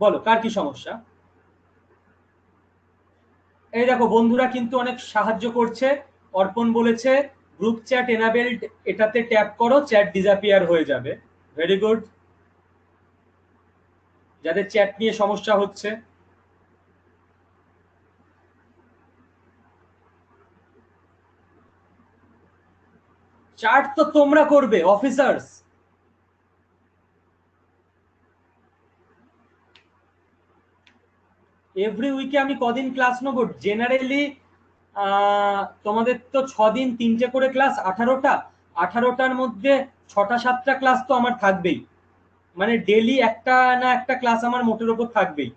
বলো কার কি সমস্যা? এই দেখো বন্ধুরা কিন্তু অনেক সাহায্য করছে। অর্পণ বলেছে গ্রুপ চ্যাট এনাবেলড, এটাতে ট্যাপ করো, চ্যাট ডিসঅ্যাপিয়ার হয়ে যাবে। Very good. যাদের চ্যাট নিয়ে সমস্যা হচ্ছে, চ্যাট তো তোমরা করবে অফিসার্স। এভরি উইকে আমি কদিন ক্লাস নেবো জেনারেলি? তোমাদের তো 6 দিন 3টে করে ক্লাস, 18টা। 18টার মধ্যে 6টা 7টা ক্লাস তো আমার থাকবেই, মানে ডেলি একটা না একটা ক্লাস আমার মোটের উপর থাকবেই।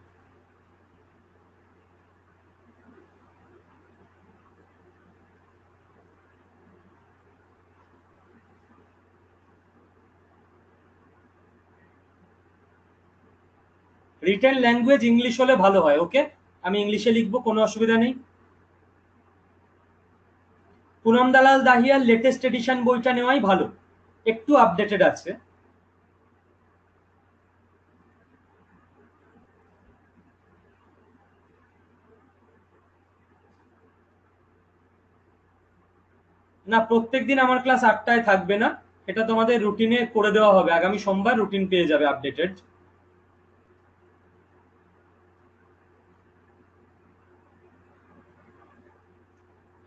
রিটেন ল্যাঙ্গুয়েজ ইংলিশ হলে ভালো হয়। ওকে, আমি ইংলিশে লিখবো, কোনো অসুবিধা নেই। পুনম দালাল দাহিয়ার লেটেস্ট এডিশন বইটা নেওয়াই ভালো, একটু আপডেটেড আছে। না, প্রত্যেকদিন আমার ক্লাস 8টায় থাকবে না, এটা তোমাদের রুটিনে করে দেওয়া হবে। আগামী সোমবার রুটিন পেয়ে যাবে আপডেটেড।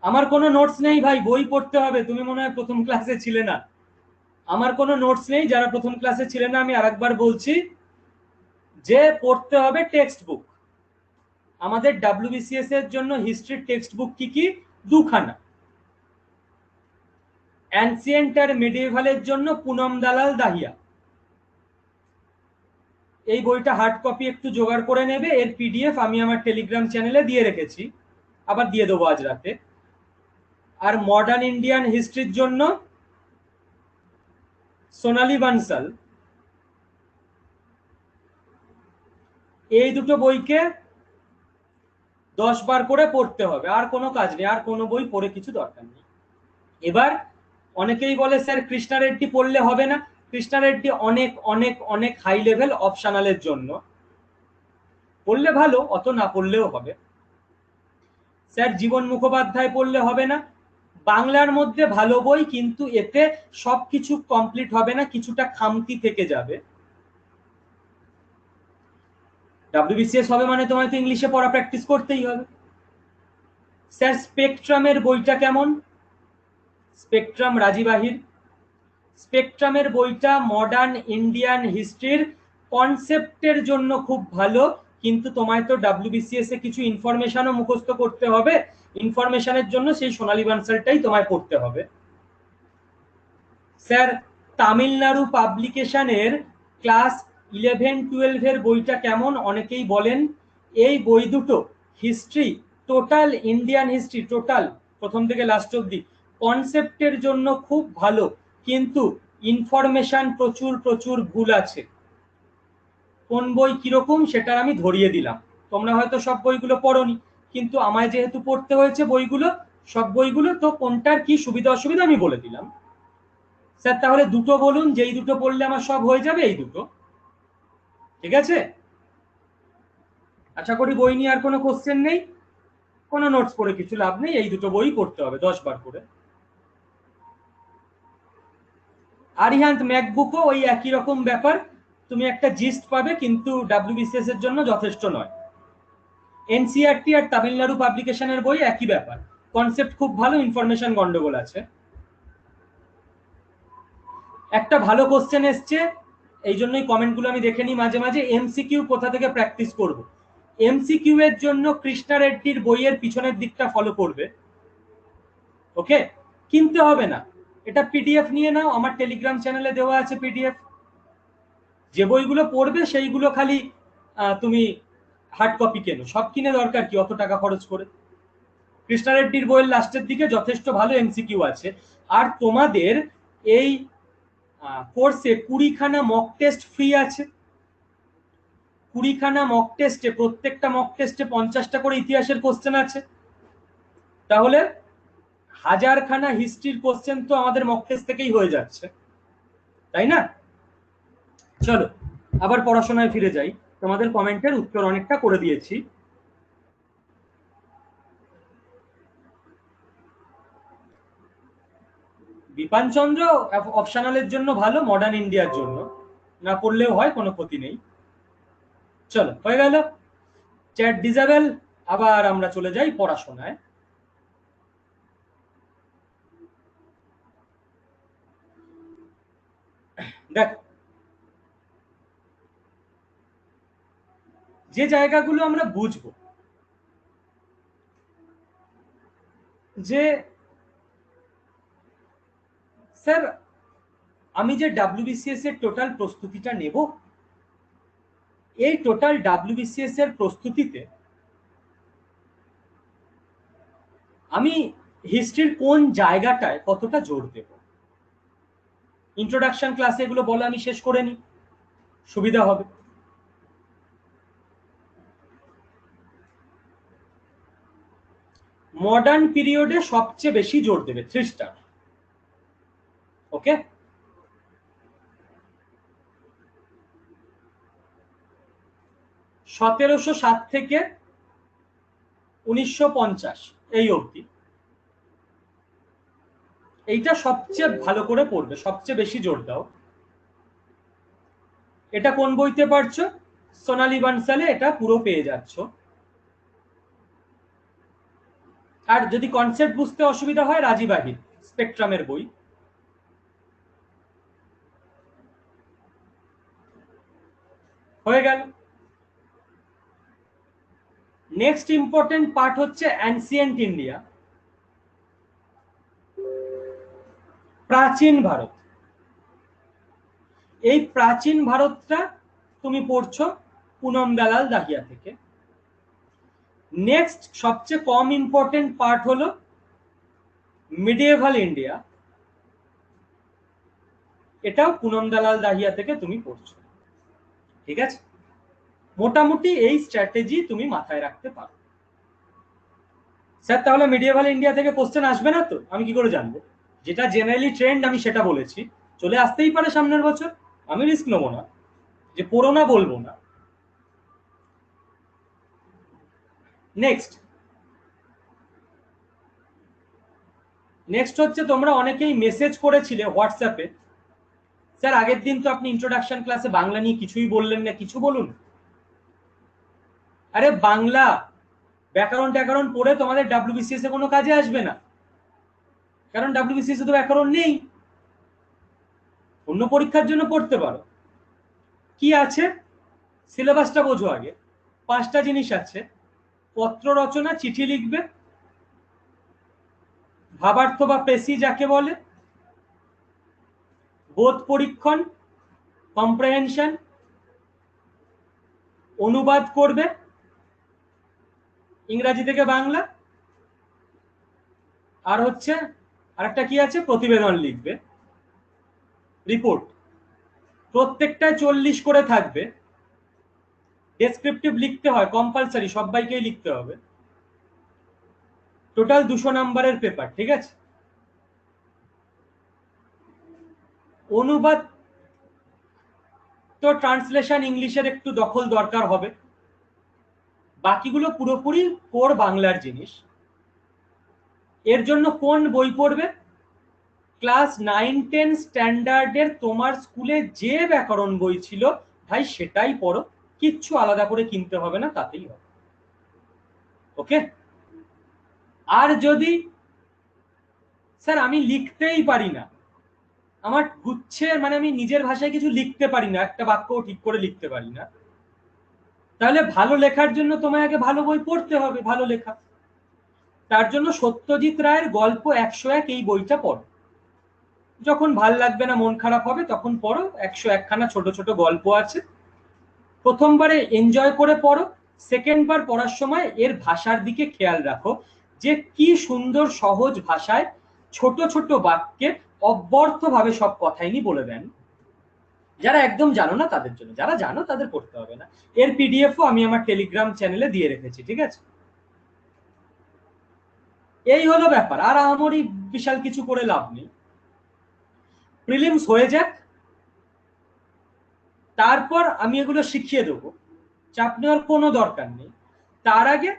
আমার কোনো নোটস নেই ভাই, বই পড়তে হবে। তুমি মনে হয় প্রথম ক্লাসে ছিলে না। আমার কোনো নোটস নেই, যারা প্রথম ক্লাসে ছিলে না আমি আরেকবার বলছি যে পড়তে হবে টেক্সট বুক। আমাদের ডাব্লিউবিসিএস এর জন্য হিস্ট্রির টেক্সট বুক কি কি? দুখানা। অ্যানসিয়েন্ট আর মিডিয়েভালের জন্য পুনম দালাল দাহিয়া, এই বইটা হার্ড কপি একটু জোগাড় করে নেবে। এর পিডিএফ আমি আমার টেলিগ্রাম চ্যানেলে দিয়ে রেখেছি, আবার দিয়ে দেবো আজ রাতে। আর মডার্ন ইন্ডিয়ান হিস্ট্রির জন্য সোনালী বানসাল, এই দুটো বইকে 10 বার করে পড়তে হবে। আর কোনো কাজ নেই, আর কোনো বই পড়ে কিছু দরকার নেই। এবার অনেকেই বলে স্যার কৃষ্ণা রেড্ডি পড়লে হবে না। কৃষ্ণা রেড্ডি অনেক অনেক অনেক হাই লেভেল অপশনালের জন্য, পড়লে ভালো, অত না পড়লেও হবে। স্যার জীবন মুখোপাধ্যায় পড়লে হবে না। বাংলার মধ্যে ভালো বই, কিন্তু এতে সবকিছু কমপ্লিট হবে না, কিছুটা খামতি থেকে যাবে। ডাব্লিউবিসিএস হবে মানে তোমায় তো ইংলিশে পড়া প্র্যাকটিস করতেই হবে। স্যার স্পেকট্রামের বইটা কেমন? স্পেকট্রাম রাজীব আহির, স্পেকট্রামের বইটা মডার্ন ইন্ডিয়ান হিস্ট্রির কনসেপ্টের জন্য খুব ভালো, কিন্তু তোমায় তো ডাব্লিউবিসিএস এ কিছু ইনফরমেশনও মুখস্থ করতে হবে। ইনফরমেশনের জন্য সেই সোনালী বানসালটাই তোমায় পড়তে হবে। স্যার তামিলনাড়ু পাবলিকেশনের ক্লাস 11-12 বইটা কেমন? অনেকেই বলেন। এই বই দুটো history, total Indian history, total প্রথম থেকে লাস্ট অব্দি কনসেপ্টের জন্য খুব ভালো, কিন্তু ইনফরমেশন প্রচুর প্রচুর ভুল আছে। কোন বই কিরকম সেটা আমি ধরিয়ে দিলাম। তোমরা হয়তো সব বইগুলো পড়োনি, কিন্তু আমায় যেহেতু পড়তে হয়েছে বইগুলো, সব বইগুলো, তো কোনটার কি সুবিধা অসুবিধা আমি বলে দিলাম। স্যার তাহলে দুটো বলুন, যেই দুটো পড়লে আমার সব হয়ে যাবে। এই দুটো ঠিক আছে? আশা করি বই নিয়ে আর কোনো কোশ্চেন নেই। কোনো নোটস পড়ে কিছু লাভ নেই, এই দুটো বই পড়তে হবে 10 বার করে। আরিহান্ত ম্যাকবুকও ওই একই রকম ব্যাপার, তুমি একটা জিস্ট পাবে, কিন্তু ডাব্লিউবিসিএস এর জন্য যথেষ্ট নয়। এনসিআরটি আর তামিলনাড়ু পাবলিকেশনের বই একই ব্যাপার, কনসেপ্ট খুব ভালো, ইনফরমেশন গন্ডগোল আছে। একটা ভালো কোশ্চেন এসছে, এই জন্যই কমেন্টগুলো আমি দেখে নিই মাঝে মাঝে। এমসিকিউ কোথা থেকে প্র্যাকটিস করব? এমসিকিউ এর জন্য কৃষ্ণা রেড্ডির বইয়ের পিছনের দিকটা ফলো করবে। ওকে, কিনতে হবে না, এটা পিডিএফ নিয়ে নাও, আমার টেলিগ্রাম চ্যানেলে দেওয়া আছে পিডিএফ। যে বইগুলো পড়বে সেইগুলো খালি তুমি হার্ড কপি কেনো, সব কিনে দরকার কি অত টাকা খরচ করে? কৃষ্ণা রেড্ডির বইয়ের লাস্টের দিকে যথেষ্ট ভালো এমসিকিউ আছে। আর তোমাদের এই কোর্সে 20খানা মক টেস্ট ফ্রি আছে। 20খানা মক টেস্টে, প্রত্যেকটা মক টেস্টে 50টা করে ইতিহাসের কোশ্চেন আছে। তাহলে 1000খানা হিস্ট্রির কোশ্চেন তো আমাদের মক টেস্ট থেকেই হয়ে যাচ্ছে, তাই না? চলো আবার পড়াশোনায় ফিরে যাই। তোমাদের কমেন্টের উত্তর অনেকটা করে দিয়েছি। বিপান চন্দ্র অপশনালের জন্য ভালো, মডার্ন ইন্ডিয়ার জন্য না পড়লেও হয়, কোনো ক্ষতি নেই। চলো হয়ে গেল চ্যাট ডিসেবল। আবার আমরা চলে যাই পড়াশোনায়। দেখো, যে জায়গাগুলো আমরা বুঝবো যে স্যার আমি যে ডাব্লিউবিসিএস এর টোটাল প্রস্তুতিটা নেব, এই টোটাল ডাব্লিউবিসিএস এর প্রস্তুতিতে আমি হিস্ট্রির কোন জায়গাটায় কতটা জোর দেব। ইন্ট্রোডাকশন ক্লাসে এগুলো বলে আমি শেষ করে নিই, সুবিধা হবে। মডার্ন পিরিয়ডে সবচেয়ে বেশি জোর দেবে 3 স্টার। ওকে, সতেরোশো 7 থেকে 1950 এই অবধি এইটা সবচেয়ে ভালো করে পড়বে, সবচেয়ে বেশি জোর দাও। এটা কোন বইতে পারছো? সোনালী বানসালে এটা পুরো পেয়ে যাচ্ছ। আর যদি কনসেপ্ট বুঝতে অসুবিধা হয়, রাজীব আহির স্পেকট্রামের বই। হয়ে গেল। নেক্সট ইম্পর্টেন্ট পার্ট হচ্ছে অ্যানসিয়েন্ট ইন্ডিয়া, প্রাচীন ভারত। এই প্রাচীন ভারতটা তুমি পড়ছো পুনম দালাল দাহিয়া থেকে। নেক্সট সবচেয়ে কম ইম্পর্টেন্ট পার্ট হলো মিডিয়েভাল ইন্ডিয়া, এটাও পুনম দালাল দাহিয়া থেকে তুমি পড়ছো। ঠিক আছে, মোটামুটি এই স্ট্র্যাটেজি তুমি মাথায় রাখতে পারো। স্যার তাহলে মিডিয়েভাল ইন্ডিয়া থেকে কোশ্চেন আসবে না তো? আমি কি করে জানবো? যেটা জেনারেলি ট্রেন্ড আমি সেটা বলেছি, চলে আসতেই পারে সামনের বছর, আমি রিস্ক নেবো না, যে পড়ো না বলবো না। নেক্সট হচ্ছে তোমরা অনেকেই মেসেজ করেছিলে হোয়াটসঅ্যাপে, স্যার আগের দিন তো আপনি ইন্ট্রোডাকশন ক্লাসে বাংলা নিয়ে কিছুই বললেন না, কিছু বলুন। আরে বাংলা ব্যাকরণ ট্যাকরণ পড়ে তোমাদের ডাব্লিউবিসিএস এ কোনো কাজে আসবে না, কারণ ডাব্লিউবিসিএস এ তো ব্যাকরণ নেই। অন্য পরীক্ষার জন্য পড়তে পারো। কি আছে সিলেবাসটা বোঝো আগে। 5টা জিনিস আছে: পত্র রচনা, চিঠি লিখবে, ভাবার্থ বা পেশি যাকে বলে, বোধ পরীক্ষণ কম্প্রেহেনশন, অনুবাদ করবে ইংরাজি থেকে বাংলা, আর হচ্ছে আরেকটা কি আছে, প্রতিবেদন লিখবে, রিপোর্ট। প্রত্যেকটায় 40 করে থাকবে। ডেসক্রিপটিভ লিখতে হয় কম্পালসারি, সবাইকেই লিখতে হবে। টোটাল 200 নাম্বারের পেপার। ঠিক আছে, অনুবাদ তো ট্রান্সলেশন ইংলিশের একটু দখল দরকার হবে, বাকিগুলো পুরোপুরি কোর বাংলার জিনিস। এর জন্য কোন বই পড়বে? ক্লাস 9-10 স্ট্যান্ডার্ডের তোমার স্কুলে যে ব্যাকরণ বই ছিল ভাই সেটাই পড়ো, কিচ্ছু আলাদা করে কিনতে হবে না, তাতেই হবে। ওকে। আর যদি স্যার আমি লিখতেই পারি না, আমার গুচ্ছের মানে আমি নিজের ভাষায় কিছু লিখতে পারি না, একটা বাক্যও ঠিক করে লিখতে পারি না, তাহলে ভালো লেখার জন্য তোমায় আগে ভালো বই পড়তে হবে, ভালো লেখা। তার জন্য সত্যজিৎ রায়ের গল্প 101 এই বইটা পড়ো। যখন ভাল লাগবে না, মন খারাপ হবে, তখন পড়ো। 101 খানা ছোট ছোট গল্প আছে। প্রথমবারে এনজয় করে পড়ো, সেকেন্ড বার পড়ার সময় এর ভাষার দিকে খেয়াল রাখো, যে কি সুন্দর সহজ ভাষায় ছোট ছোট বাক্যে অব্যর্থভাবে সব কথাই নি বলে দেন। যারা একদম জানো না তাদের জন্য, যারা জানো তাদের পড়তে হবে না। এর পিডিএফও আমি আমার টেলিগ্রাম চ্যানেলে দিয়ে রেখেছি। ঠিক আছে, এই হলো ব্যাপার। আর আমারই বিশাল কিছু করে লাভ নেই। প্রিলিমস হয়ে যাক, তারপর আমি এগুলো শিখিয়ে দেবো, চাপ নেওয়ার কোনো দরকার নেই। তার আগে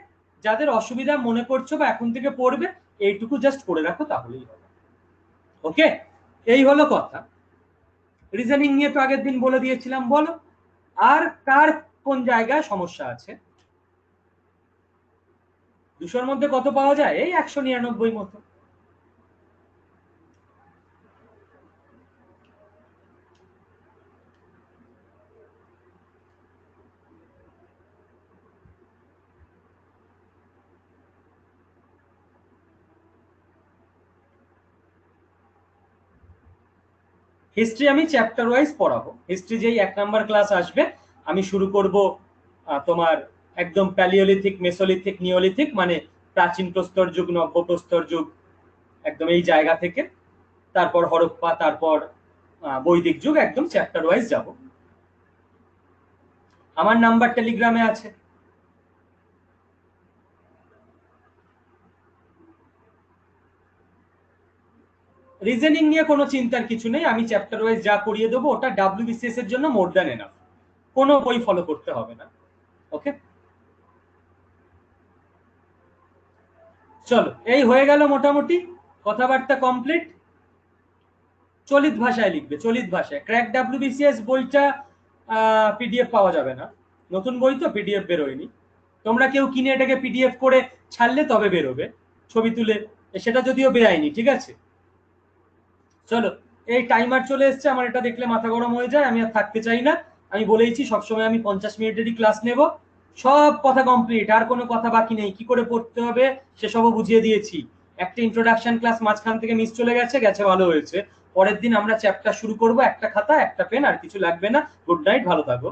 যাদের অসুবিধা মনে করছো বা এখন থেকে পড়বে, এইটুকু জাস্ট করে রাখো, তাহলেই হবে। ওকে, এই হলো কথা। রিজনিং নিয়ে তো আগের দিন বলে দিয়েছিলাম। বলো আর কার কোন জায়গায় সমস্যা আছে? 200-র মধ্যে কত পাওয়া যায়? এই 199 মতো। হিস্ট্রি আমি চ্যাপ্টার ওয়াইজ পড়াবো। হিস্ট্রি যেই 1 নাম্বার ক্লাস আসবে আমি শুরু করব তোমার একদম প্যালিওলিথিক, মেসোলিথিক, নিওলিথিক, মানে প্রাচীন প্রস্তর যুগ, নব্য প্রস্তর যুগ, একদম এই জায়গা থেকে, তারপর হরপ্পা, তারপর বৈদিক যুগ, একদম চ্যাপ্টার ওয়াইজ যাব। আমার নাম্বার টেলিগ্রামে আছে। রিজনিং নিয়ে কোনো চিন্তার কিছু নেই, আমি চ্যাপ্টার ওয়াইজ যা করিয়ে দেবো ওটা ডাব্লিউবিসিএস এর জন্য মোর দ্যান এনাফ, কোনো বই ফলো করতে হবে না। ওকে, চলো এই হয়ে গেল মোটামুটি কথাবার্তা কমপ্লিট। চলিত ভাষায় লিখবে, চলিত ভাষায়। ক্র্যাক ডাব্লিউবিসিএস বইটা পিডিএফ পাওয়া যাবে না, নতুন বই তো, পিডিএফ বেরোয়নি। তোমরা কেউ কিনে এটাকে পিডিএফ করে ছাড়লে তবে বেরোবে, ছবি তুলে, সেটা যদিও বেআইনি, ঠিক আছে। চলো, এই টাইমার চলে এসছে, আমার এটা দেখলে মাথা গরম হয়ে যায়, আমি আর থাকতে চাই না। আমি বলেইছি সবসময় আমি 50 মিনিটেরই ক্লাস নেব। সব কথা কমপ্লিট, আর কোনো কথা বাকি নেই। কি করে পড়তে হবে সেসবও বুঝিয়ে দিয়েছি। একটা ইন্ট্রোডাকশন ক্লাস মাঝখান থেকে মিস চলে গেছে, গেছে ভালো হয়েছে। পরের দিন আমরা চ্যাপ্টার শুরু করব, একটা খাতা একটা পেন, আর কিছু লাগবে না। গুড নাইট, ভালো থাকো।